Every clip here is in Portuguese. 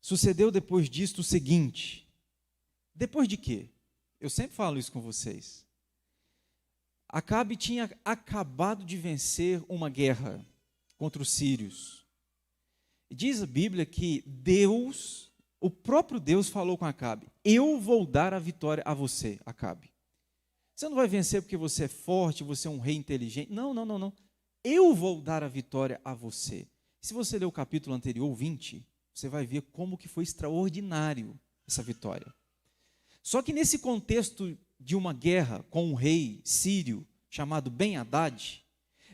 Sucedeu depois disto o seguinte. Depois de quê? Eu sempre falo isso com vocês. Acabe tinha acabado de vencer uma guerra contra os sírios. Diz a Bíblia que Deus, o próprio Deus falou com Acabe: eu vou dar a vitória a você, Acabe. Você não vai vencer porque você é forte, você é um rei inteligente. Não, não, não, não. Eu vou dar a vitória a você. Se você ler o capítulo anterior, 20, você vai ver como que foi extraordinário essa vitória. Só que nesse contexto de uma guerra com um rei sírio chamado Ben-Hadad,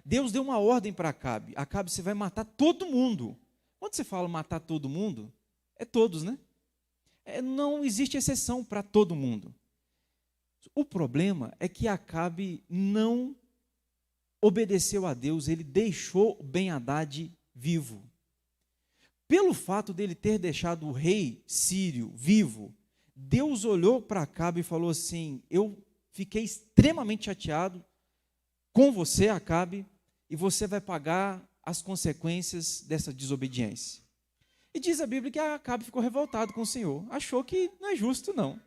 Deus deu uma ordem para Acabe. Acabe, você vai matar todo mundo. Quando você fala matar todo mundo, é todos, né? Não existe exceção para todo mundo. O problema é que Acabe não obedeceu a Deus, ele deixou Ben-Hadad vivo. Pelo fato dele ter deixado o rei sírio vivo, Deus olhou para Acabe e falou assim: eu fiquei extremamente chateado com você, Acabe, e você vai pagar as consequências dessa desobediência. E diz a Bíblia que Acabe ficou revoltado com o Senhor, achou que não é justo não.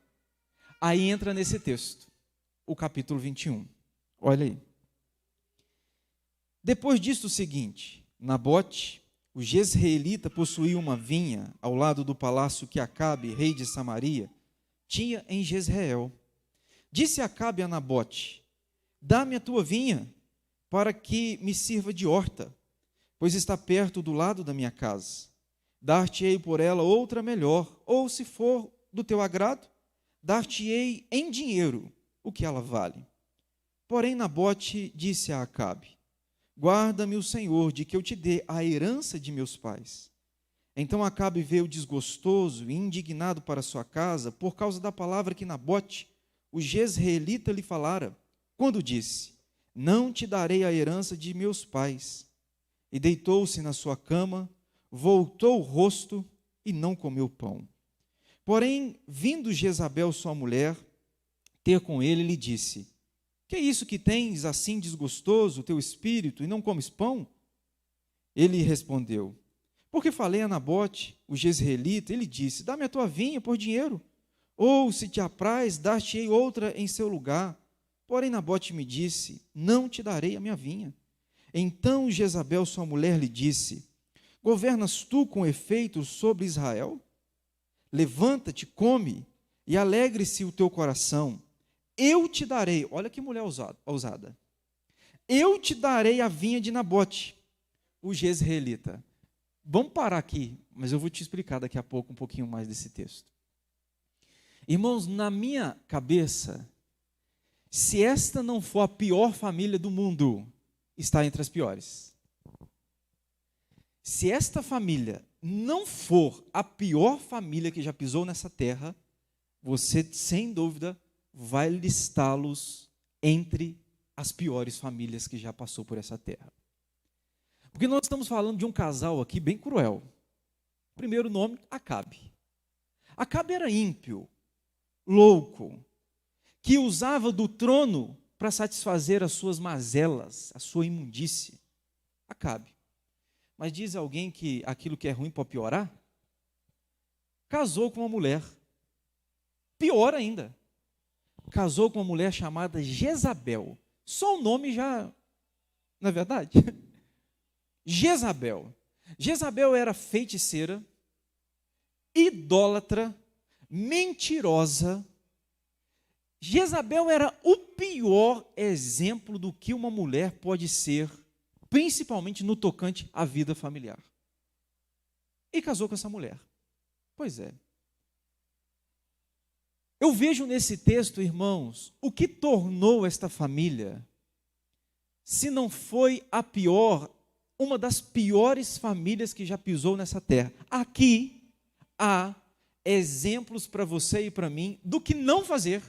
Aí entra nesse texto, o capítulo 21, olha aí. Depois disso o seguinte, Nabote, o jezreelita, possuía uma vinha ao lado do palácio que Acabe, rei de Samaria, tinha em Jezreel. Disse Acabe a Nabote: dá-me a tua vinha, para que me sirva de horta, pois está perto do lado da minha casa. Dar-te-ei por ela outra melhor, ou, se for do teu agrado, dar-te-ei em dinheiro o que ela vale. Porém Nabote disse a Acabe: guarda-me o Senhor de que eu te dê a herança de meus pais. Então Acabe veio desgostoso e indignado para sua casa por causa da palavra que Nabote, o jezreelita, lhe falara, quando disse: não te darei a herança de meus pais. E deitou-se na sua cama, voltou o rosto e não comeu pão. Porém, vindo Jezabel, sua mulher, ter com ele, lhe disse: que é isso que tens assim desgostoso o teu espírito e não comes pão? Ele respondeu: porque falei a Nabote, o jezreelita, ele disse: dá-me a tua vinha por dinheiro, ou, se te apraz, dar-te-ei outra em seu lugar. Porém Nabote me disse: não te darei a minha vinha. Então Jezabel, sua mulher, lhe disse: governas tu com efeito sobre Israel? Levanta-te, come, e alegre-se o teu coração. Eu te darei, olha que mulher ousada, eu te darei a vinha de Nabote, o jezreelita. Vamos parar aqui, mas eu vou te explicar daqui a pouco um pouquinho mais desse texto. Irmãos, na minha cabeça, se esta não for a pior família do mundo, está entre as piores. Se esta família não for a pior família que já pisou nessa terra, você, sem dúvida, vai listá-los entre as piores famílias que já passou por essa terra. Porque nós estamos falando de um casal aqui bem cruel. Primeiro nome, Acabe. Acabe era ímpio, louco, que usava do trono para satisfazer as suas mazelas, a sua imundície. Acabe. Mas diz alguém que aquilo que é ruim pode piorar? Casou com uma mulher. Pior ainda. Casou com uma mulher chamada Jezabel. Só o nome já, não é verdade? Jezabel. Jezabel era feiticeira, idólatra, mentirosa. Jezabel era o pior exemplo do que uma mulher pode ser, principalmente no tocante à vida familiar. E casou com essa mulher. Pois é. Eu vejo nesse texto, irmãos, o que tornou esta família, se não foi a pior, uma das piores famílias que já pisou nessa terra. Aqui há exemplos para você e para mim do que não fazer.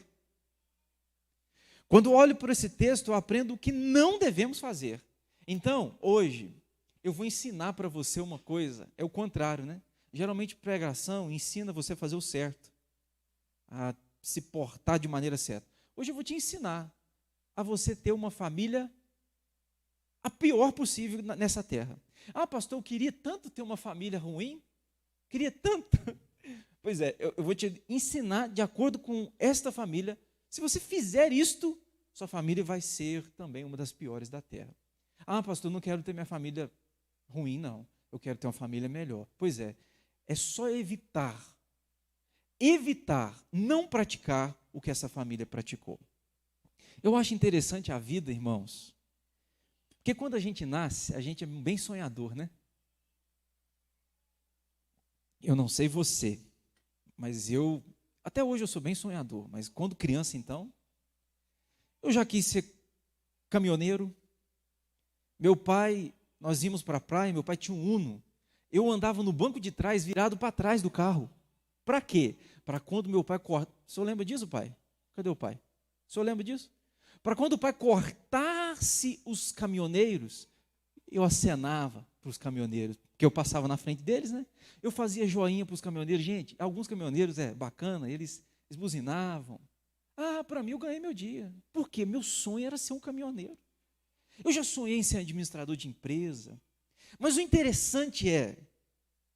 Quando olho por esse texto, eu aprendo o que não devemos fazer. Então, hoje, eu vou ensinar para você uma coisa, é o contrário, né? Geralmente, pregação ensina você a fazer o certo, a se portar de maneira certa. Hoje eu vou te ensinar a você ter uma família a pior possível nessa terra. Ah, pastor, eu queria tanto ter uma família ruim, queria tanto. Pois é, eu vou te ensinar de acordo com esta família. Se você fizer isto, sua família vai ser também uma das piores da terra. Ah, pastor, não quero ter minha família ruim, não. Eu quero ter uma família melhor. Pois é só evitar não praticar o que essa família praticou. Eu acho interessante a vida, irmãos, porque quando a gente nasce, a gente é bem sonhador, né? Eu não sei você, mas até hoje eu sou bem sonhador, mas quando criança, então, eu já quis ser caminhoneiro. Meu pai, nós íamos para a praia, meu pai tinha um Uno, eu andava no banco de trás, virado para trás do carro. Para quê? Para quando meu pai corta. O senhor lembra disso, pai? Cadê o pai? O senhor lembra disso? Para quando o pai cortasse os caminhoneiros, eu acenava para os caminhoneiros, porque eu passava na frente deles, né? Eu fazia joinha para os caminhoneiros. Gente, alguns caminhoneiros bacana, eles buzinavam. Ah, para mim eu ganhei meu dia. Por quê? Meu sonho era ser um caminhoneiro. Eu já sonhei em ser administrador de empresa. Mas o interessante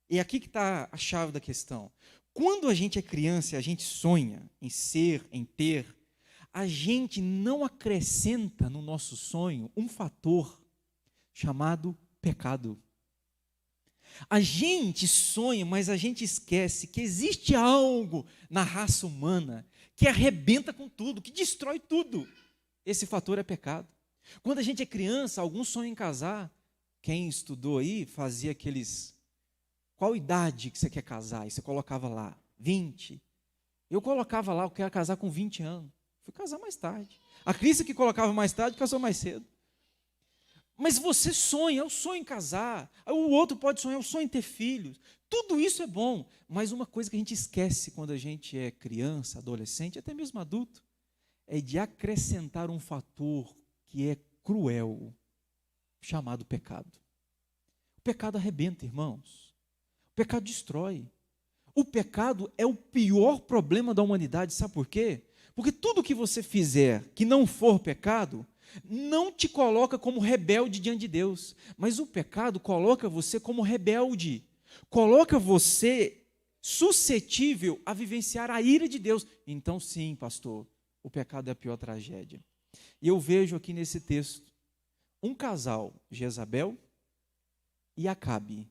e aqui que está a chave da questão, quando a gente é criança e a gente sonha em ser, em ter, a gente não acrescenta no nosso sonho um fator chamado pecado. A gente sonha, mas a gente esquece que existe algo na raça humana que arrebenta com tudo, que destrói tudo. Esse fator é pecado. Quando a gente é criança, alguns sonham em casar. Quem estudou aí fazia aqueles... Qual idade que você quer casar? E você colocava lá, 20. Eu colocava lá, eu quero casar com 20 anos. Fui casar mais tarde. A Cris que colocava mais tarde, casou mais cedo. Mas você sonha, eu sonho em casar. O outro pode sonhar, eu sonho em ter filhos. Tudo isso é bom. Mas uma coisa que a gente esquece quando a gente é criança, adolescente, até mesmo adulto, é de acrescentar um fator que é cruel, chamado pecado. O pecado arrebenta, irmãos. O pecado destrói. O pecado é o pior problema da humanidade, sabe por quê? Porque tudo que você fizer que não for pecado, não te coloca como rebelde diante de Deus, mas o pecado coloca você como rebelde, coloca você suscetível a vivenciar a ira de Deus. Então sim, pastor, o pecado é a pior tragédia. E eu vejo aqui nesse texto um casal, Jezabel e Acabe,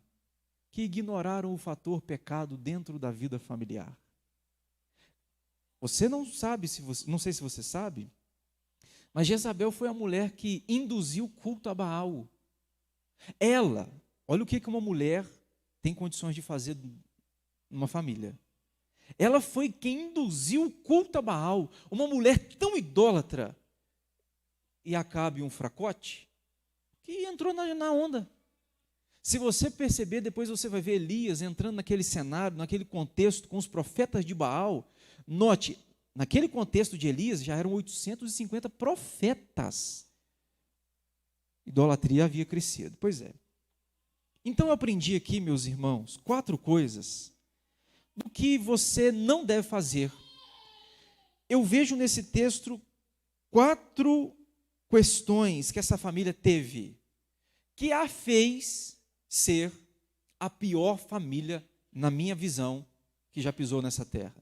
que ignoraram o fator pecado dentro da vida familiar. Você não sabe, não sei se você sabe, mas Jezabel foi a mulher que induziu o culto a Baal. Ela, olha o que uma mulher tem condições de fazer numa família. Ela foi quem induziu o culto a Baal, uma mulher tão idólatra. E Acabe um fracote, que entrou na onda. Se você perceber, depois você vai ver Elias entrando naquele cenário, naquele contexto com os profetas de Baal. Note, naquele contexto de Elias já eram 850 profetas. Idolatria havia crescido. Pois é. Então eu aprendi aqui, meus irmãos, 4 coisas do que você não deve fazer. Eu vejo nesse texto 4 questões que essa família teve, que a fez ser a pior família, na minha visão, que já pisou nessa terra.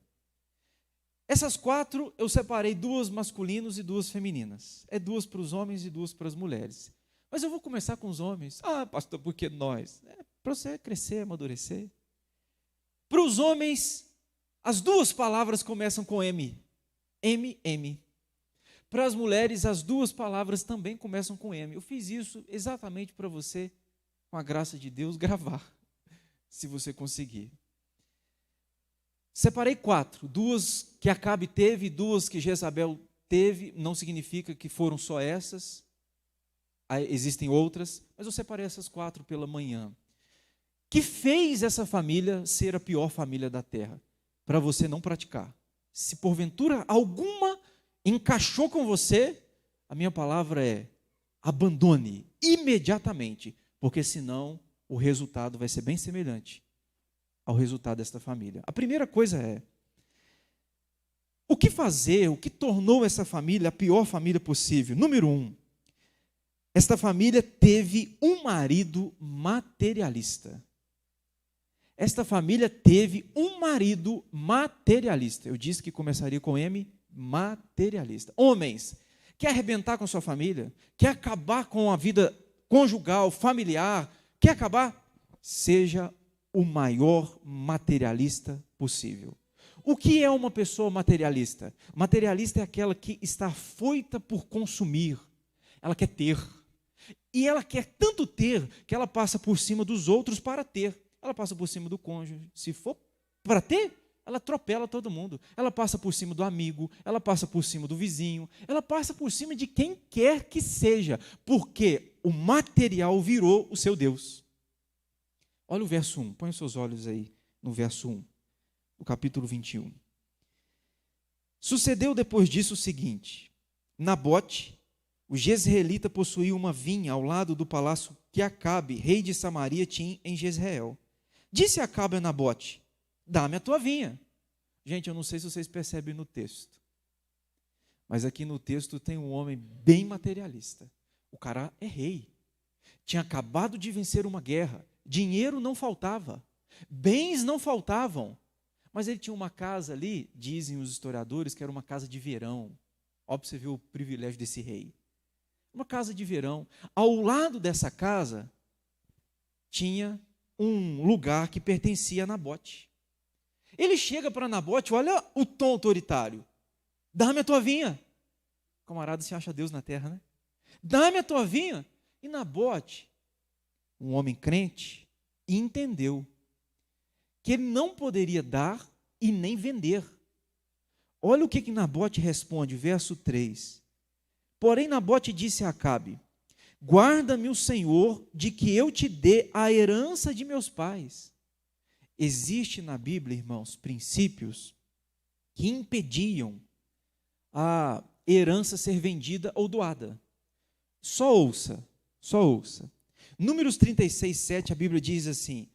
Essas 4, eu separei 2 masculinos e 2 femininas. É 2 para os homens e 2 para as mulheres. Mas eu vou começar com os homens. Ah, pastor, por que nós? Para você crescer, amadurecer. Para os homens, as 2 palavras começam com M. M. Para as mulheres, as 2 palavras também começam com M. Eu fiz isso exatamente para você, com a graça de Deus, gravar, se você conseguir. Separei 4, 2 que Acabe teve, 2 que Jezabel teve, não significa que foram só essas, existem outras, mas eu separei essas 4 pela manhã, que fez essa família ser a pior família da terra, para você não praticar. Se porventura alguma encaixou com você, a minha palavra é: abandone imediatamente, porque senão o resultado vai ser bem semelhante ao resultado desta família. A primeira coisa é: o que fazer, o que tornou essa família a pior família possível? Número 1, esta família teve um marido materialista. Esta família teve um marido materialista. Eu disse que começaria com M, materialista. Homens, quer arrebentar com sua família? Quer acabar com a vida conjugal, familiar? Quer acabar? Seja o maior materialista possível. O que é uma pessoa materialista? Materialista é aquela que está afoita por consumir. Ela quer ter. E ela quer tanto ter que ela passa por cima dos outros para ter. Ela passa por cima do cônjuge. Se for para ter, ela atropela todo mundo. Ela passa por cima do amigo, ela passa por cima do vizinho, ela passa por cima de quem quer que seja, porque o material virou o seu Deus. Olha o verso 1, põe os seus olhos aí no verso 1, do capítulo 21. Sucedeu depois disso o seguinte: Nabote, o jezreelita, possuía uma vinha ao lado do palácio que Acabe, rei de Samaria, tinha em Jezreel. Disse Acabe a Nabote: dá-me a tua vinha. Gente, eu não sei se vocês percebem no texto, mas aqui no texto tem um homem bem materialista. O cara é rei, tinha acabado de vencer uma guerra, dinheiro não faltava, bens não faltavam, mas ele tinha uma casa ali, dizem os historiadores, que era uma casa de verão. Ó, para você ver o privilégio desse rei. Uma casa de verão. Ao lado dessa casa tinha um lugar que pertencia a Nabote. Ele chega para Nabote, olha o tom autoritário: dá-me a tua vinha. O camarada se acha Deus na terra, né? Dá-me a tua vinha. E Nabote, um homem crente, entendeu que ele não poderia dar e nem vender. Olha o que Nabote responde, verso 3. Porém Nabote disse a Acabe: guarda-me o Senhor de que eu te dê a herança de meus pais. Existe na Bíblia, irmãos, princípios que impediam a herança ser vendida ou doada. Só ouça, só ouça. Números 36, 7, a Bíblia diz assim: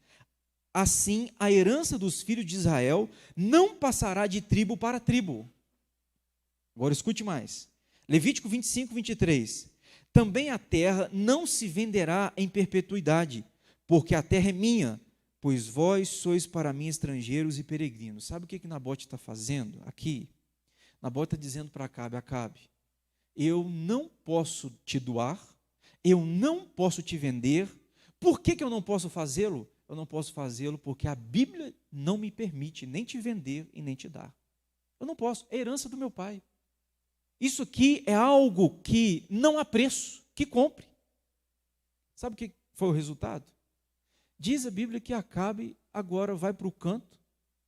assim a herança dos filhos de Israel não passará de tribo para tribo. Agora escute mais. Levítico 25, 23. Também a terra não se venderá em perpetuidade, porque a terra é minha, pois vós sois para mim estrangeiros e peregrinos. Sabe o que Nabote está fazendo aqui? Nabote está dizendo para Acabe: Acabe, eu não posso te doar, eu não posso te vender. Por que eu não posso fazê-lo? Eu não posso fazê-lo porque a Bíblia não me permite nem te vender e nem te dar. Eu não posso, é herança do meu pai. Isso aqui é algo que não há preço, que compre. Sabe o que foi o resultado? Diz a Bíblia que Acabe agora vai para o canto,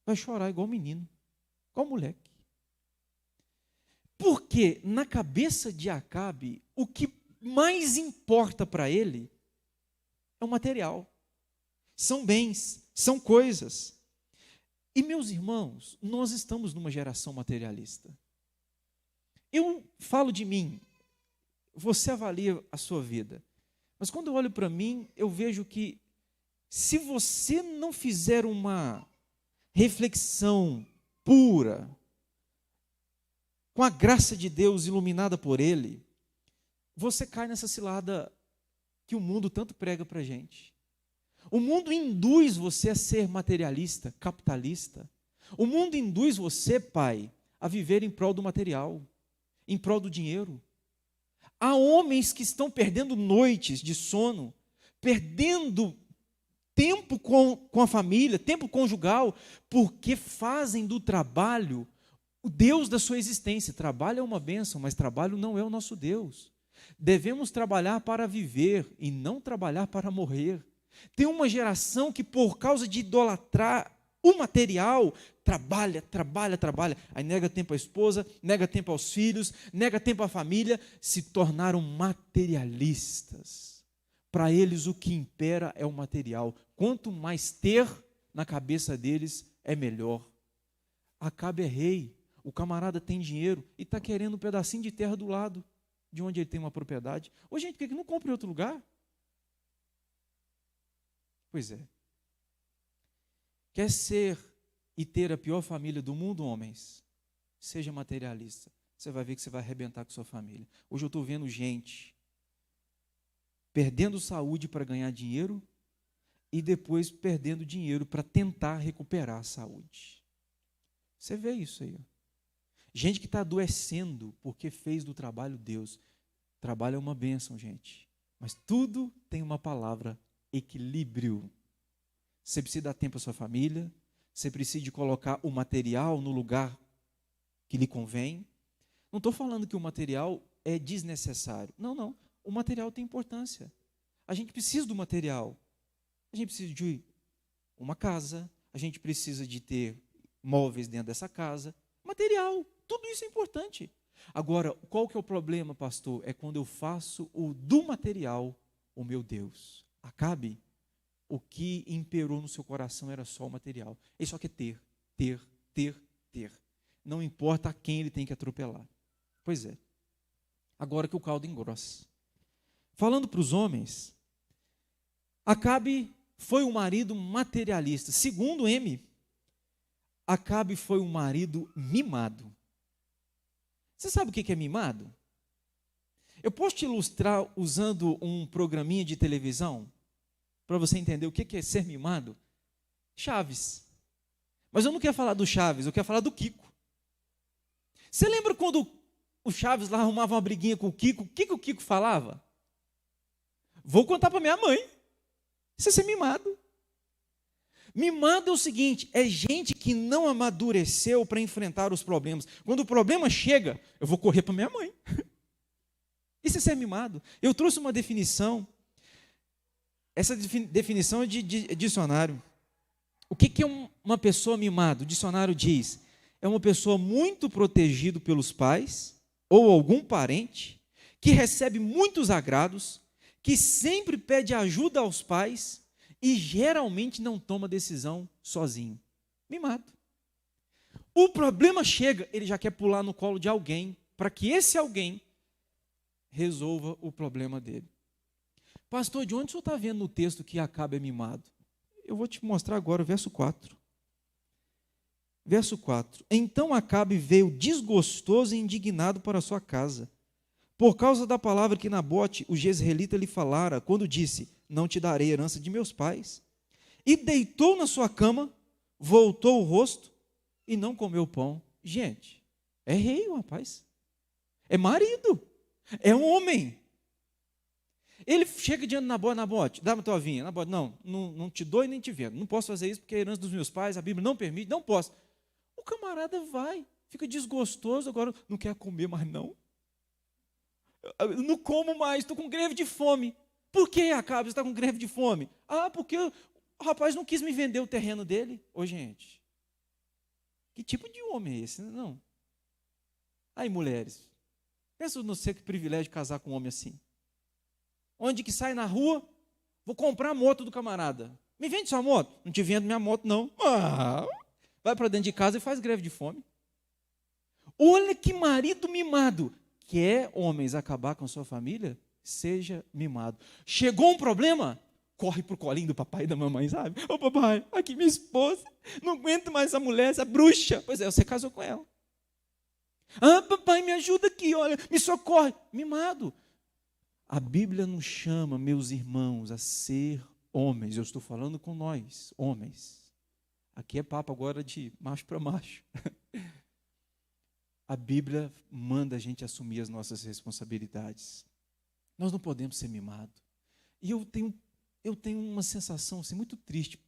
vai chorar igual menino, igual moleque. Porque na cabeça de Acabe, o que mais importa para ele é o material. São bens, são coisas. E meus irmãos, nós estamos numa geração materialista. Eu falo de mim, você avalia a sua vida, mas quando eu olho para mim, eu vejo que se você não fizer uma reflexão pura, com a graça de Deus iluminada por Ele, você cai nessa cilada que o mundo tanto prega para a gente. O mundo induz você a ser materialista, capitalista. O mundo induz você, pai, a viver em prol do material, em prol do dinheiro. Há homens que estão perdendo noites de sono, perdendo tempo com a família, tempo conjugal, porque fazem do trabalho o Deus da sua existência. Trabalho é uma bênção, mas trabalho não é o nosso Deus. Devemos trabalhar para viver e não trabalhar para morrer. Tem uma geração que, por causa de idolatrar o material, trabalha, aí nega tempo à esposa, nega tempo aos filhos, nega tempo à família, se tornaram materialistas. Para eles o que impera é o material. Quanto mais ter na cabeça deles, é melhor. Acabe é rei, o camarada tem dinheiro e está querendo um pedacinho de terra do lado de onde ele tem uma propriedade. Ô gente, por que não compra em outro lugar? Pois é. Quer ser e ter a pior família do mundo, homens? Seja materialista. Você vai ver que você vai arrebentar com sua família. Hoje eu estou vendo gente perdendo saúde para ganhar dinheiro e depois perdendo dinheiro para tentar recuperar a saúde. Você vê isso aí. Ó. Gente que está adoecendo porque fez do trabalho Deus. Trabalho é uma bênção, gente. Mas tudo tem uma palavra: equilíbrio. Você precisa dar tempo à sua família, você precisa de colocar o material no lugar que lhe convém. Não estou falando que o material é desnecessário. Não, não. O material tem importância. A gente precisa do material. A gente precisa de uma casa, a gente precisa de ter móveis dentro dessa casa. Material, tudo isso é importante. Agora, qual que é o problema, pastor? É quando eu faço do material o meu Deus. Acabe, o que imperou no seu coração era só o material. Ele só quer ter, ter, ter, ter. Não importa a quem ele tem que atropelar. Pois é. Agora que o caldo engrossa. Falando para os homens, Acabe foi um marido materialista. Segundo M, Acabe foi um marido mimado. Você sabe o que é mimado? Eu posso te ilustrar usando um programinha de televisão, para você entender o que é ser mimado? Chaves. Mas eu não quero falar do Chaves, eu quero falar do Kiko. Você lembra quando o Chaves lá arrumava uma briguinha com o que o Kiko falava? Vou contar para minha mãe. Isso é ser mimado. Mimado é o seguinte, é gente que não amadureceu para enfrentar os problemas. Quando o problema chega, eu vou correr para minha mãe. Isso é ser mimado. Eu trouxe uma definição. Essa definição é de dicionário. O que é uma pessoa mimada? O dicionário diz, é uma pessoa muito protegida pelos pais ou algum parente, que recebe muitos agrados, que sempre pede ajuda aos pais e geralmente não toma decisão sozinho. Mimado. O problema chega, ele já quer pular no colo de alguém, para que esse alguém resolva o problema dele. Pastor, de onde o senhor está vendo no texto que Acabe é mimado? Eu vou te mostrar agora o verso 4. Verso 4. Então Acabe veio desgostoso e indignado para a sua casa, por causa da palavra que Nabote, o jezreelita, lhe falara, quando disse, não te darei herança de meus pais. E deitou na sua cama, voltou o rosto e não comeu pão. Gente, é rei o rapaz. É marido. É um homem. Ele chega diante de Nabote, dá-me tua vinha. Nabote, não te dou e nem te vendo. Não posso fazer isso porque é a herança dos meus pais, a Bíblia não permite, não posso. O camarada vai, fica desgostoso, agora não quer comer mais não. Eu não como mais, estou com greve de fome. Por que, Acabe, você está com greve de fome? Porque o rapaz não quis me vender o terreno dele. Ô, gente, que tipo de homem é esse? Não. Aí, mulheres, pensa no seu privilégio de casar com um homem assim. Onde que sai na rua, vou comprar a moto do camarada. Me vende sua moto? Não te vendo minha moto, não. Vai para dentro de casa e faz greve de fome. Olha que marido mimado. Quer, homens, acabar com a sua família? Seja mimado. Chegou um problema? Corre para o colinho do papai e da mamãe, sabe? Ô papai, aqui minha esposa, não aguento mais essa mulher, essa bruxa. Pois é, você casou com ela. Papai, me ajuda aqui, olha, me socorre. Mimado. A Bíblia nos chama, meus irmãos, a ser homens. Eu estou falando com nós, homens. Aqui é papo agora de macho para macho. A Bíblia manda a gente assumir as nossas responsabilidades. Nós não podemos ser mimados. E eu tenho uma sensação assim, muito triste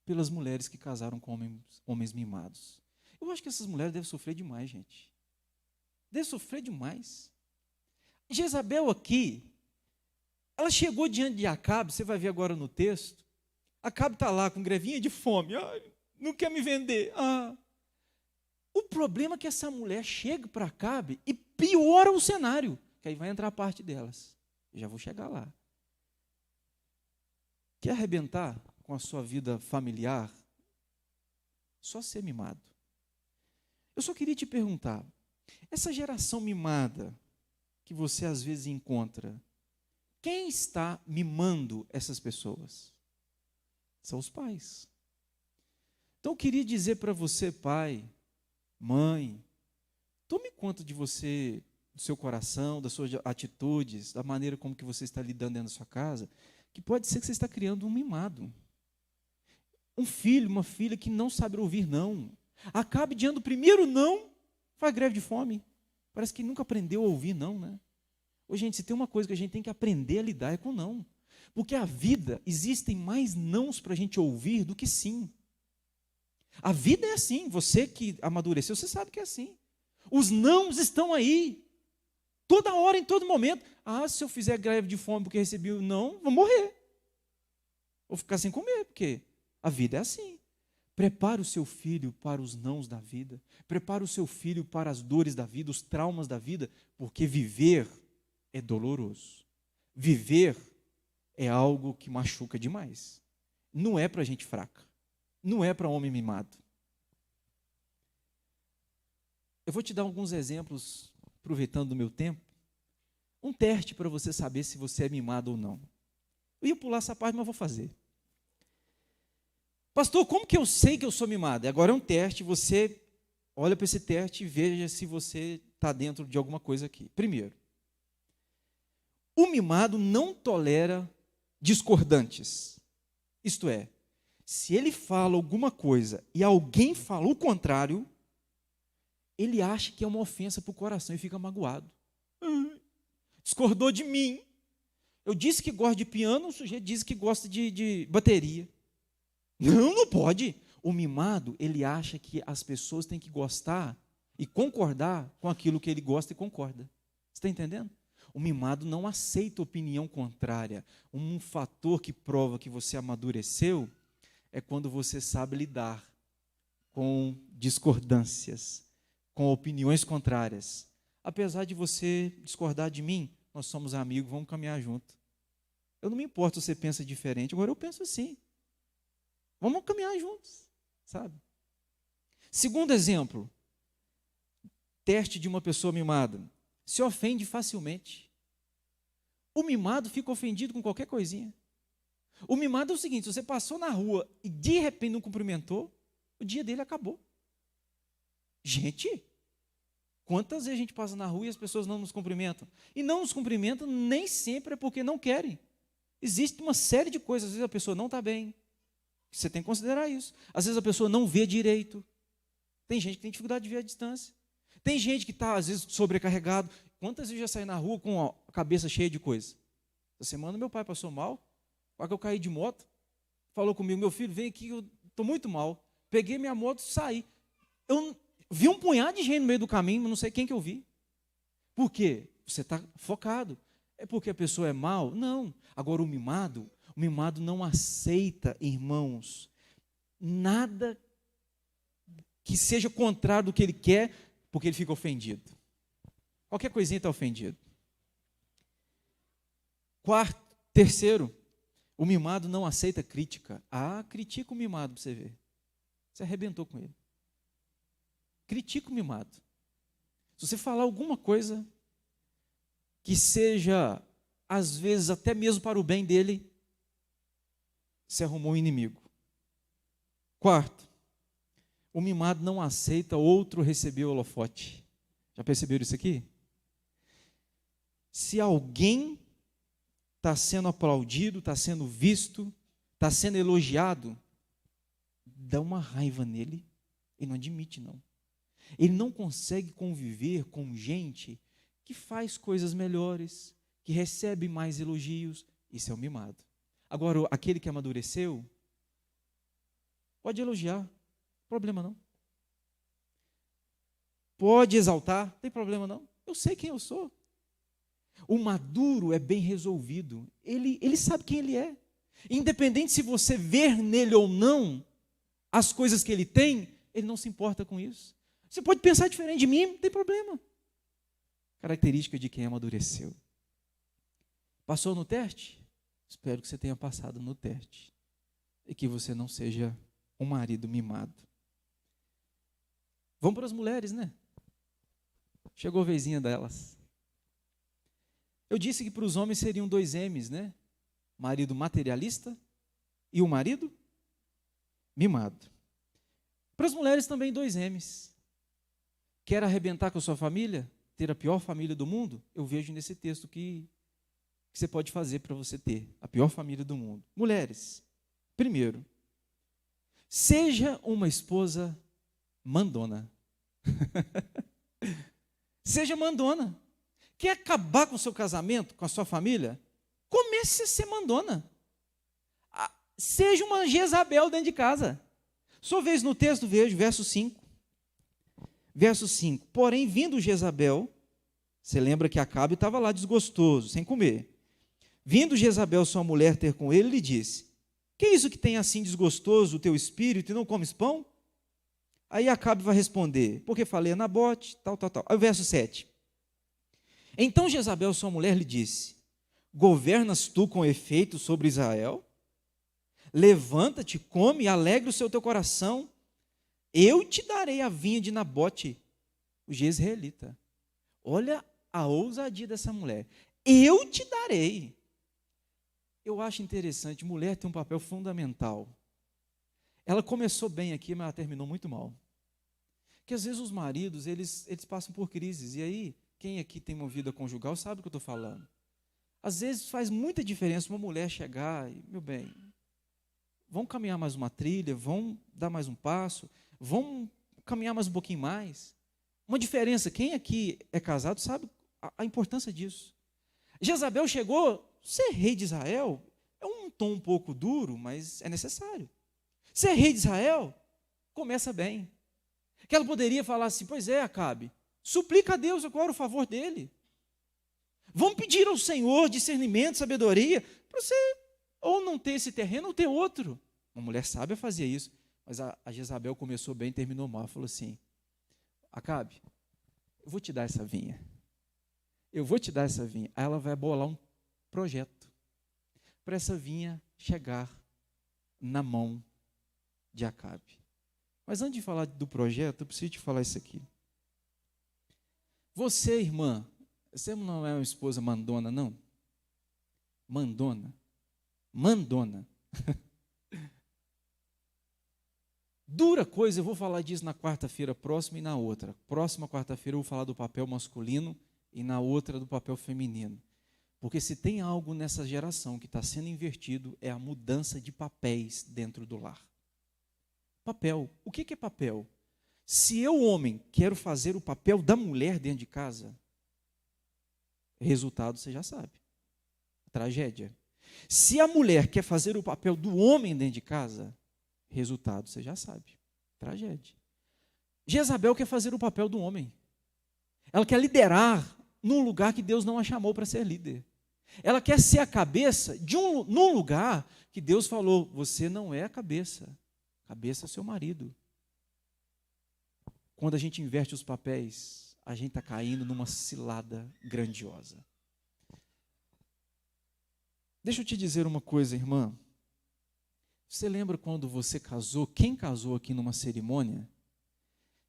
pelas mulheres que casaram com homens mimados. Eu acho que essas mulheres devem sofrer demais, gente. Devem sofrer demais. Jezabel aqui, ela chegou diante de Acabe, você vai ver agora no texto. Acabe está lá com grevinha de fome. Não quer me vender. O problema é que essa mulher chega para Acabe e piora o cenário. Que aí vai entrar a parte delas. Eu já vou chegar lá. Quer arrebentar com a sua vida familiar? Só ser mimado. Eu só queria te perguntar, essa geração mimada que você às vezes encontra, quem está mimando essas pessoas? São os pais. Então eu queria dizer para você, pai, mãe, tome conta de você, do seu coração, das suas atitudes, da maneira como que você está lidando dentro da sua casa, que pode ser que você está criando um mimado. um filho, uma filha que não sabe ouvir não. Acabe diante do primeiro não, faz greve de fome. Parece que nunca aprendeu a ouvir não, né? Ô, gente, se tem uma coisa que a gente tem que aprender a lidar é com não. Porque a vida, existem mais nãos para a gente ouvir do que sim. A vida é assim, você que amadureceu, você sabe que é assim. Os nãos estão aí, toda hora, em todo momento. Ah, se eu fizer greve de fome porque recebi o não, vou morrer. Vou ficar sem comer, porque a vida é assim. Prepare o seu filho para os nãos da vida. Prepare o seu filho para as dores da vida, os traumas da vida, porque viver é doloroso. Viver é algo que machuca demais. Não é para gente fraca. Não é para homem mimado. Eu vou te dar alguns exemplos, aproveitando do meu tempo. Um teste para você saber se você é mimado ou não. Eu ia pular essa parte, mas vou fazer. Pastor, como que eu sei que eu sou mimado? Agora é um teste, você olha para esse teste e veja se você está dentro de alguma coisa aqui. Primeiro, o mimado não tolera discordantes. Isto é, se ele fala alguma coisa e alguém fala o contrário, ele acha que é uma ofensa para o coração e fica magoado. Discordou de mim. Eu disse que gosto de piano, o sujeito disse que gosta de bateria. Não, não pode. O mimado, ele acha que as pessoas têm que gostar e concordar com aquilo que ele gosta e concorda. Você está entendendo? O mimado não aceita opinião contrária. Um fator que prova que você amadureceu é quando você sabe lidar com discordâncias, com opiniões contrárias. Apesar de você discordar de mim, nós somos amigos, vamos caminhar junto. Eu não me importo se você pensa diferente, agora eu penso assim. Vamos caminhar juntos, sabe? Segundo exemplo, teste de uma pessoa mimada. Se ofende facilmente. O mimado fica ofendido com qualquer coisinha. O mimado é o seguinte, se você passou na rua e de repente não cumprimentou, o dia dele acabou. Gente, quantas vezes a gente passa na rua e as pessoas não nos cumprimentam? E não nos cumprimentam nem sempre é porque não querem. Existe uma série de coisas, às vezes a pessoa não está bem. Você tem que considerar isso. Às vezes a pessoa não vê direito. Tem gente que tem dificuldade de ver a distância. Tem gente que está, às vezes, sobrecarregado. Quantas vezes eu já saí na rua com a cabeça cheia de coisa? Essa semana meu pai passou mal, quase que eu caí de moto, falou comigo, meu filho, vem aqui, eu estou muito mal. Peguei minha moto e saí. Eu vi um punhado de gente no meio do caminho, mas não sei quem que eu vi. Por quê? Você está focado. É porque a pessoa é mal? Não. Agora o mimado não aceita, irmãos, nada que seja contrário do que ele quer, porque ele fica ofendido. Qualquer coisinha está ofendido. Terceiro, o mimado não aceita crítica. Ah, critica o mimado para você ver. Você arrebentou com ele. Critica o mimado. Se você falar alguma coisa que seja, às vezes, até mesmo para o bem dele, você arrumou um inimigo. Quarto, o mimado não aceita outro receber o holofote. Já perceberam isso aqui? Se alguém está sendo aplaudido, está sendo visto, está sendo elogiado, dá uma raiva nele, ele não admite, não. Ele não consegue conviver com gente que faz coisas melhores, que recebe mais elogios. Isso é um mimado. Agora, aquele que amadureceu, pode elogiar, problema não. Pode exaltar, não tem problema não. Eu sei quem eu sou. O maduro é bem resolvido. Ele sabe quem ele é. Independente se você ver nele ou não as coisas que ele tem, ele não se importa com isso. Você pode pensar diferente de mim, não tem problema. Característica de quem amadureceu. Passou no teste? Espero que você tenha passado no teste. E que você não seja um marido mimado. Vamos para as mulheres, né? Chegou a vezinha delas. Eu disse que para os homens seriam 2 M's, né? Marido materialista e o marido mimado. Para as mulheres também 2 M's. Quer arrebentar com a sua família? Ter a pior família do mundo? Eu vejo nesse texto que você pode fazer para você ter a pior família do mundo. Mulheres, primeiro, Seja uma esposa mandona. Seja mandona. Quer acabar com o seu casamento, com a sua família? Comece a ser mandona. Seja uma Jezabel dentro de casa. Só vez no texto, vejo, verso 5. Verso 5. Porém, vindo Jezabel, você lembra que Acabe estava lá desgostoso, sem comer. Vindo Jezabel, sua mulher, ter com ele, lhe disse: que é isso que tem assim desgostoso o teu espírito e não comes pão? Aí Acabe vai responder: porque falei a Nabote, tal. Aí o verso 7. Então Jezabel, sua mulher, lhe disse: governas tu com efeito sobre Israel? Levanta-te, come e alegre o teu coração. Eu te darei a vinha de Nabote, o jezreelita. Olha a ousadia dessa mulher. Eu te darei. Eu acho interessante, mulher tem um papel fundamental. Ela começou bem aqui, mas ela terminou muito mal. Porque às vezes os maridos, eles passam por crises. E aí, quem aqui tem uma vida conjugal sabe o que eu estou falando. Às vezes faz muita diferença uma mulher chegar e, meu bem, vamos caminhar mais uma trilha, vamos dar mais um passo, vamos caminhar mais um pouquinho mais. Uma diferença, quem aqui é casado sabe a importância disso. Jezabel chegou, ser rei de Israel é um tom um pouco duro, mas é necessário. Ser rei de Israel, começa bem. Que ela poderia falar assim: pois é, Acabe, suplica a Deus agora o favor dele. Vamos pedir ao Senhor discernimento, sabedoria, para você ou não ter esse terreno ou ter outro. Uma mulher sábia fazia isso, mas a Jezabel começou bem e terminou mal. Falou assim: Acabe, eu vou te dar essa vinha. Eu vou te dar essa vinha. Aí ela vai bolar um projeto para essa vinha chegar na mão de Acabe. Mas antes de falar do projeto, eu preciso te falar isso aqui. Você, irmã, você não é uma esposa mandona, não? Mandona. Dura coisa, eu vou falar disso na quarta-feira próxima e na outra. Próxima quarta-feira eu vou falar do papel masculino e na outra do papel feminino. Porque se tem algo nessa geração que está sendo invertido, é a mudança de papéis dentro do lar. Papel. O que é papel? Se eu, homem, quero fazer o papel da mulher dentro de casa, resultado você já sabe. Tragédia. Se a mulher quer fazer o papel do homem dentro de casa, resultado você já sabe. Tragédia. Jezabel quer fazer o papel do homem. Ela quer liderar num lugar que Deus não a chamou para ser líder. Ela quer ser a cabeça num lugar que Deus falou: você não é a cabeça. A cabeça é seu marido. Quando a gente inverte os papéis, a gente está caindo numa cilada grandiosa. Deixa eu te dizer uma coisa, irmã. Você lembra quando você casou? Quem casou aqui numa cerimônia?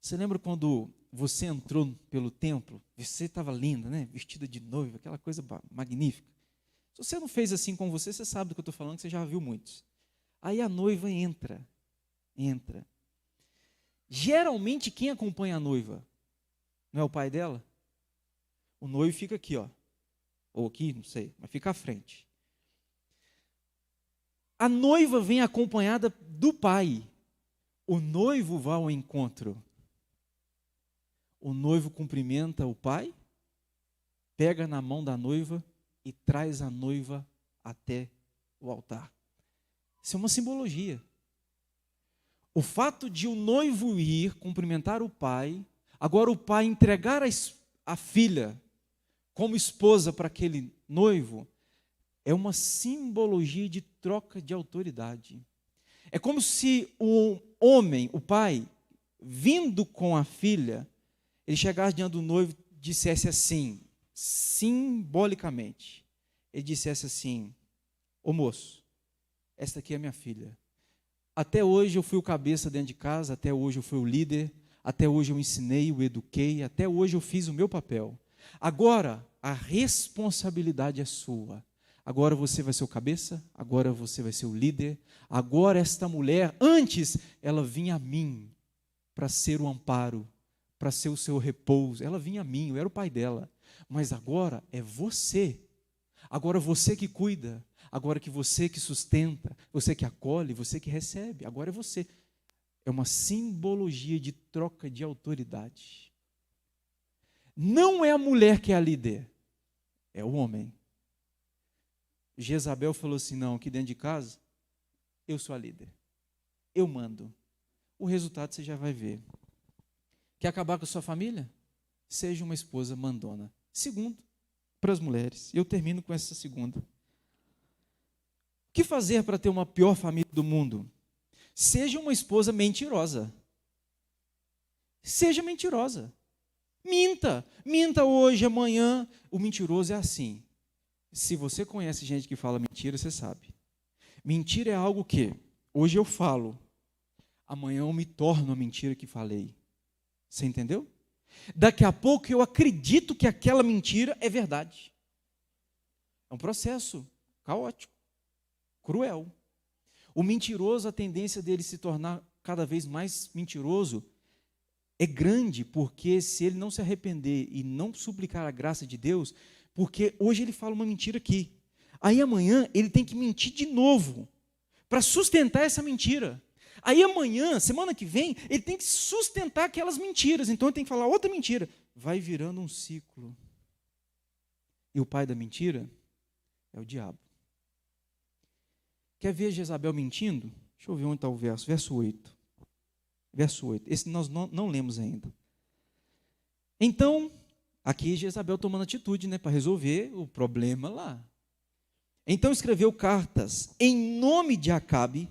Você lembra quando você entrou pelo templo? Você estava linda, né? Vestida de noiva, aquela coisa magnífica. Se você não fez assim com você, você sabe do que eu estou falando, que você já viu muitos. Aí a noiva entra. Geralmente, quem acompanha a noiva? Não é o pai dela? O noivo fica aqui, ó. Ou aqui, não sei, mas fica à frente. A noiva vem acompanhada do pai. O noivo vai ao encontro. O noivo cumprimenta o pai, pega na mão da noiva e traz a noiva até o altar. Isso é uma simbologia. O fato de o noivo ir cumprimentar o pai, agora o pai entregar a filha como esposa para aquele noivo, é uma simbologia de troca de autoridade. É como se o homem, o pai, vindo com a filha, ele chegasse diante do noivo e dissesse assim, simbolicamente, ele dissesse assim: ô moço, esta aqui é minha filha. Até hoje eu fui o cabeça dentro de casa, até hoje eu fui o líder, até hoje eu ensinei, eu eduquei, até hoje eu fiz o meu papel. Agora, a responsabilidade é sua. Agora você vai ser o cabeça, agora você vai ser o líder. Agora esta mulher, antes ela vinha a mim para ser o amparo, para ser o seu repouso. Ela vinha a mim, eu era o pai dela. Mas agora é você. Agora você que cuida. Agora que você que sustenta, você que acolhe, você que recebe. Agora é você. é uma simbologia de troca de autoridade. Não é a mulher que é a líder, é o homem. Jezabel falou assim: não, aqui dentro de casa, eu sou a líder, eu mando. O resultado você já vai ver. Quer acabar com a sua família? Seja uma esposa mandona. Segundo, para as mulheres, eu termino com essa segunda. O que fazer para ter uma pior família do mundo? Seja uma esposa mentirosa. Seja mentirosa. Minta. Minta hoje, amanhã. O mentiroso é assim. Se você conhece gente que fala mentira, você sabe. Mentira é algo que hoje eu falo, amanhã eu me torno a mentira que falei. Você entendeu? Daqui a pouco eu acredito que aquela mentira é verdade. É um processo caótico, cruel. O mentiroso, a tendência dele se tornar cada vez mais mentiroso é grande, porque se ele não se arrepender e não suplicar a graça de Deus, porque hoje ele fala uma mentira aqui, aí amanhã ele tem que mentir de novo, para sustentar essa mentira. Aí amanhã, semana que vem, ele tem que sustentar aquelas mentiras, então ele tem que falar outra mentira. Vai virando um ciclo. E o pai da mentira é o diabo. Quer ver Jezabel mentindo? Deixa eu ver onde está o verso. Verso 8. Verso 8. Esse nós não lemos ainda. Então, aqui Jezabel tomando atitude, para resolver o problema lá. Então escreveu cartas em nome de Acabe,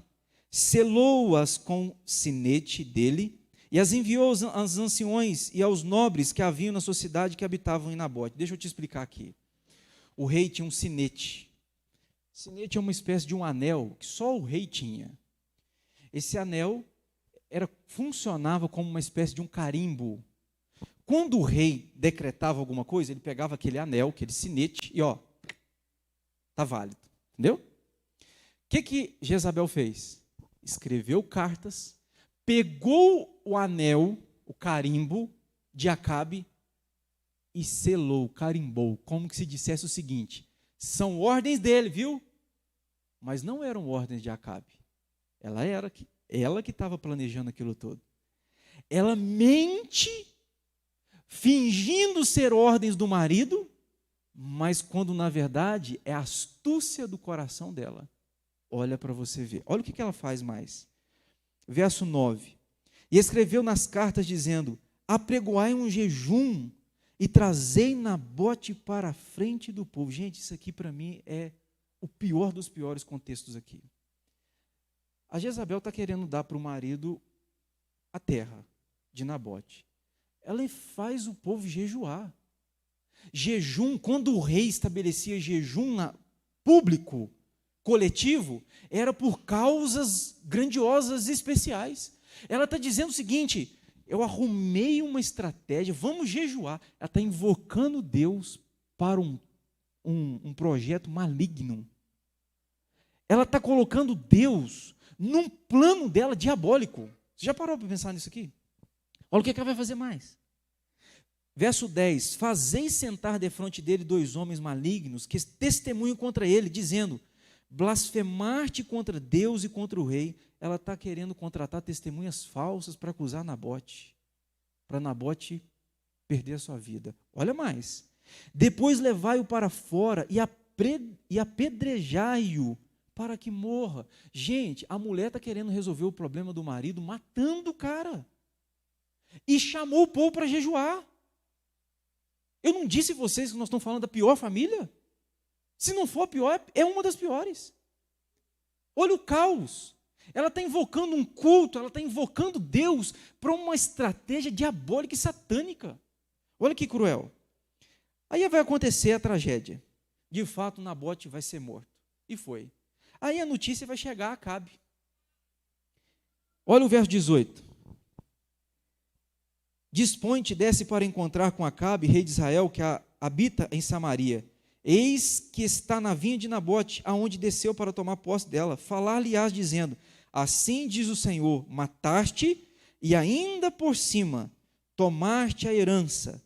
selou-as com sinete dele e as enviou aos anciões e aos nobres que haviam na sua cidade que habitavam em Nabote. Deixa eu te explicar aqui. O rei tinha um sinete. Sinete é uma espécie de um anel que só o rei tinha. Esse anel funcionava como uma espécie de um carimbo. Quando o rei decretava alguma coisa, ele pegava aquele anel, aquele sinete, e está válido. Entendeu? O que Jezabel fez? Escreveu cartas, pegou o anel, o carimbo de Acabe e selou, carimbou, como que se dissesse o seguinte: são ordens dele, viu? Mas não eram ordens de Acabe. Ela que estava planejando aquilo todo. Ela mente, fingindo ser ordens do marido, mas quando na verdade é a astúcia do coração dela. Olha para você ver. Olha o que ela faz mais. Verso 9. E escreveu nas cartas dizendo: apregoai um jejum e trazei Nabote para a frente do povo. Gente, isso aqui para mim é o pior dos piores contextos aqui. A Jezabel está querendo dar para o marido a terra de Nabote. Ela faz o povo jejuar. Jejum, quando o rei estabelecia jejum público, coletivo, era por causas grandiosas e especiais. Ela está dizendo o seguinte: eu arrumei uma estratégia, vamos jejuar. Ela está invocando Deus para um projeto maligno. Ela está colocando Deus num plano dela diabólico. Você já parou para pensar nisso aqui? Olha o que ela vai fazer mais. Verso 10, fazeis sentar defronte dele 2 homens malignos, que testemunham contra ele, dizendo: blasfemar-te contra Deus e contra o rei. Ela está querendo contratar testemunhas falsas para acusar Nabote, para Nabote perder a sua vida. Olha mais, depois levai-o para fora e apedrejai-o para que morra. Gente, a mulher está querendo resolver o problema do marido matando o cara, e chamou o povo para jejuar. Eu não disse a vocês que nós estamos falando da pior família? Se não for a pior, é uma das piores. Olha o caos. Ela está invocando um culto, ela está invocando Deus para uma estratégia diabólica e satânica. Olha que cruel. Aí vai acontecer a tragédia. De fato, Nabote vai ser morto. E foi. Aí a notícia vai chegar a Acabe. Olha o verso 18. Dispõe-te, desce para encontrar com Acabe, rei de Israel, que habita em Samaria. Eis que está na vinha de Nabote, aonde desceu para tomar posse dela. Falar-lhe-ás dizendo: assim diz o Senhor, mataste e ainda por cima tomaste a herança.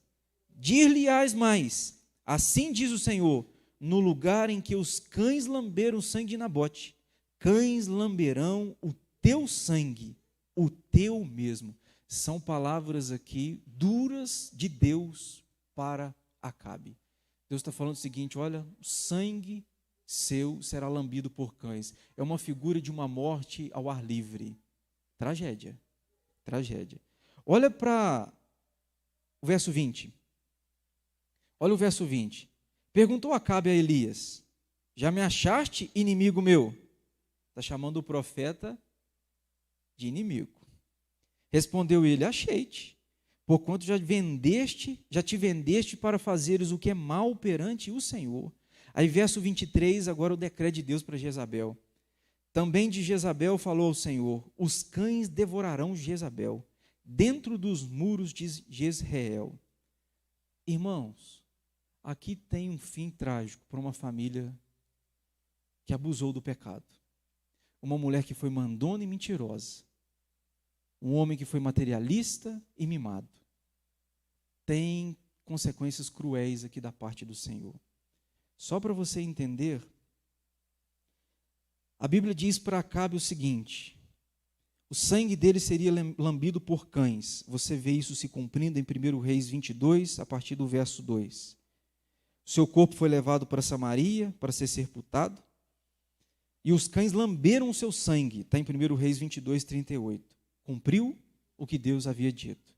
Dir-lhe-ás mais: assim diz o Senhor, no lugar em que os cães lamberam o sangue de Nabote, cães lamberão o teu sangue. o teu mesmo. São palavras aqui duras de Deus para Acabe. Deus está falando o seguinte: olha, o sangue seu será lambido por cães. É uma figura de uma morte ao ar livre. Tragédia. Tragédia. Olha para o verso 20. Olha o verso 20. Perguntou Acabe a Elias: já me achaste inimigo meu? Está chamando o profeta de inimigo. Respondeu ele: achei-te, porquanto já te vendeste para fazeres o que é mal perante o Senhor. Aí verso 23, agora o decreto de Deus para Jezabel. Também de Jezabel falou ao Senhor: os cães devorarão Jezabel dentro dos muros de Jezreel. Irmãos, aqui tem um fim trágico para uma família que abusou do pecado. Uma mulher que foi mandona e mentirosa. Um homem que foi materialista e mimado. Tem consequências cruéis aqui da parte do Senhor. Só para você entender, a Bíblia diz para Acabe o seguinte: o sangue dele seria lambido por cães. Você vê isso se cumprindo em 1 Reis 22, a partir do verso 2. O seu corpo foi levado para Samaria para ser sepultado, e os cães lamberam o seu sangue. Está em 1 Reis 22, 38. Cumpriu o que Deus havia dito.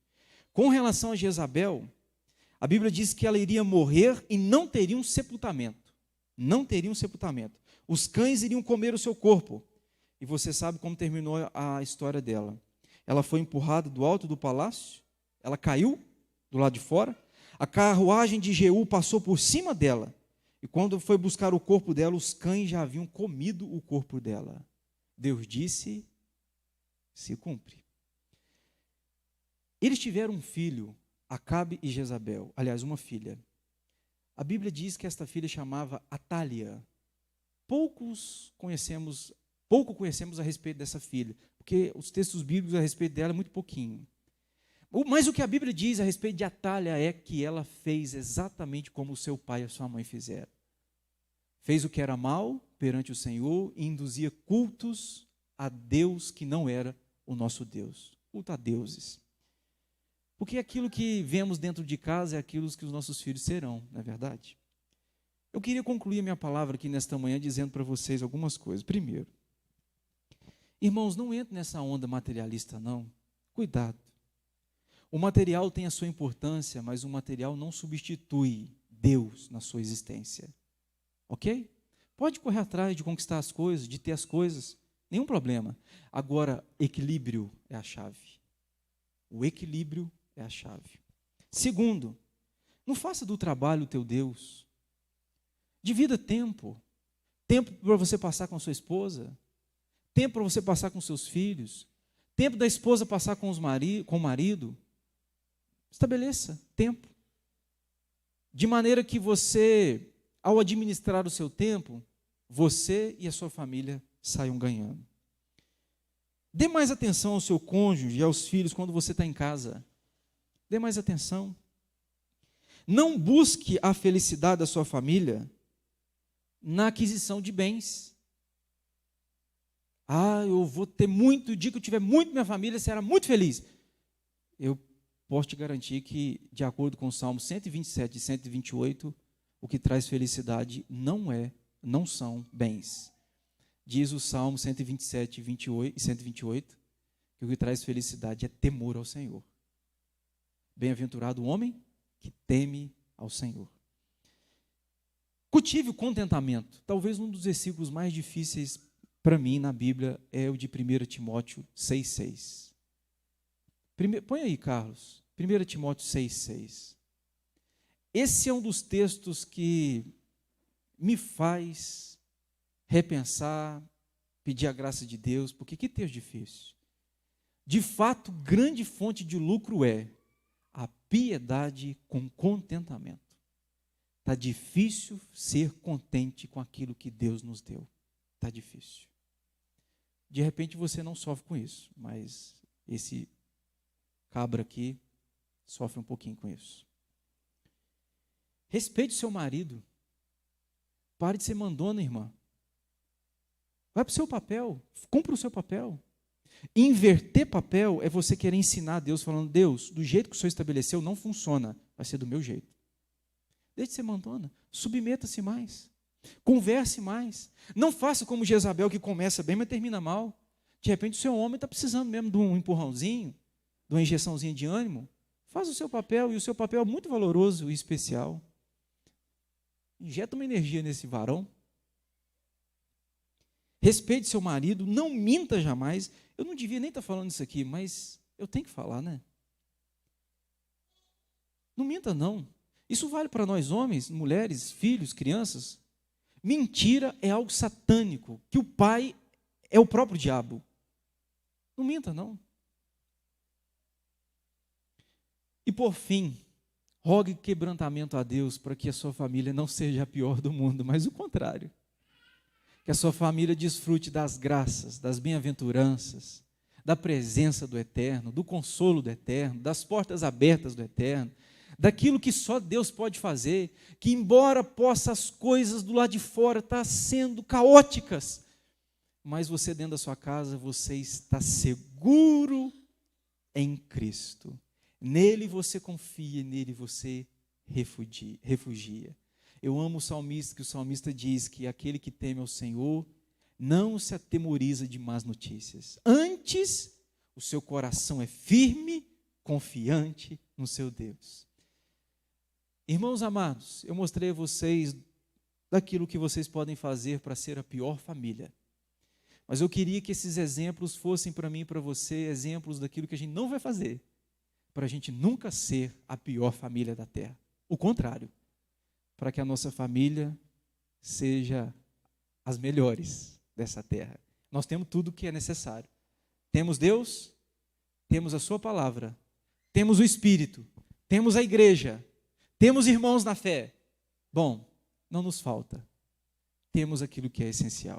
Com relação a Jezabel, a Bíblia diz que ela iria morrer e não teria um sepultamento. Não teria um sepultamento. Os cães iriam comer o seu corpo. E você sabe como terminou a história dela. Ela foi empurrada do alto do palácio, ela caiu do lado de fora, a carruagem de Jeú passou por cima dela, e quando foi buscar o corpo dela, os cães já haviam comido o corpo dela. Deus disse: se cumpre. Eles tiveram um filho, Acabe e Jezabel, aliás, uma filha. A Bíblia diz que esta filha chamava Atália. Pouco conhecemos a respeito dessa filha, porque os textos bíblicos a respeito dela é muito pouquinho. Mas o que a Bíblia diz a respeito de Atália é que ela fez exatamente como o seu pai e a sua mãe fizeram. Fez o que era mal perante o Senhor e induzia cultos a Deus que não era o nosso Deus. Culto a deuses. Porque aquilo que vemos dentro de casa é aquilo que os nossos filhos serão, não é verdade? Eu queria concluir a minha palavra aqui nesta manhã dizendo para vocês algumas coisas. Primeiro, irmãos, não entre nessa onda materialista, não. Cuidado. O material tem a sua importância, mas o material não substitui Deus na sua existência. Ok? Pode correr atrás de conquistar as coisas, de ter as coisas, nenhum problema. Agora, equilíbrio é a chave. O equilíbrio é a chave. Segundo, não faça do trabalho o teu Deus. Divida tempo. Tempo para você passar com a sua esposa. Tempo para você passar com seus filhos. Tempo da esposa passar com o marido. Estabeleça tempo. De maneira que você, ao administrar o seu tempo, você e a sua família saiam ganhando. Dê mais atenção ao seu cônjuge e aos filhos quando você está em casa. Dê mais atenção. Não busque a felicidade da sua família na aquisição de bens. Eu vou ter muito, o dia que eu tiver muito, minha família será muito feliz. Eu posso te garantir que, de acordo com o Salmo 127 e 128, o que traz felicidade não são bens. Diz o Salmo 127 e 128, que o que traz felicidade é temor ao Senhor. Bem-aventurado o homem que teme ao Senhor. Cultive o contentamento. Talvez um dos versículos mais difíceis para mim na Bíblia é o de 1 Timóteo 6,6. Põe aí, Carlos. 1 Timóteo 6,6. Esse é um dos textos que me faz repensar, pedir a graça de Deus, porque que texto difícil. De fato, grande fonte de lucro é a piedade com contentamento. Está difícil ser contente com aquilo que Deus nos deu. Está difícil. De repente você não sofre com isso, mas esse cabra aqui sofre um pouquinho com isso. Respeite seu marido. Pare de ser mandona, irmã. Vai para o seu papel. Cumpra o seu papel. Inverter papel é você querer ensinar a Deus, falando, Deus, do jeito que o Senhor estabeleceu, não funciona, vai ser do meu jeito. Deixe de ser mandona, submeta-se mais, converse mais. Não faça como Jezabel, que começa bem, mas termina mal. De repente o seu homem está precisando mesmo de um empurrãozinho, de uma injeçãozinha de ânimo. Faz o seu papel, e o seu papel é muito valoroso e especial. Injeta uma energia nesse varão. Respeite seu marido, não minta jamais. Eu não devia nem estar falando isso aqui, mas eu tenho que falar, né? Não minta, não. Isso vale para nós homens, mulheres, filhos, crianças. Mentira é algo satânico, que o pai é o próprio diabo. Não minta, não. E por fim, rogue quebrantamento a Deus para que a sua família não seja a pior do mundo, mas o contrário. Que a sua família desfrute das graças, das bem-aventuranças, da presença do Eterno, do consolo do Eterno, das portas abertas do Eterno, daquilo que só Deus pode fazer, que embora possa as coisas do lado de fora estar sendo caóticas, mas você dentro da sua casa, você está seguro em Cristo. Nele você confia, nele você refugia. Eu amo o salmista, que o salmista diz que aquele que teme ao Senhor não se atemoriza de más notícias. Antes, o seu coração é firme, confiante no seu Deus. Irmãos amados, eu mostrei a vocês daquilo que vocês podem fazer para ser a pior família. Mas eu queria que esses exemplos fossem para mim e para você exemplos daquilo que a gente não vai fazer, para a gente nunca ser a pior família da terra. O contrário, para que a nossa família seja as melhores dessa terra. Nós temos tudo o que é necessário. Temos Deus, temos a sua palavra, temos o Espírito, temos a igreja, temos irmãos na fé. Bom, não nos falta. Temos aquilo que é essencial.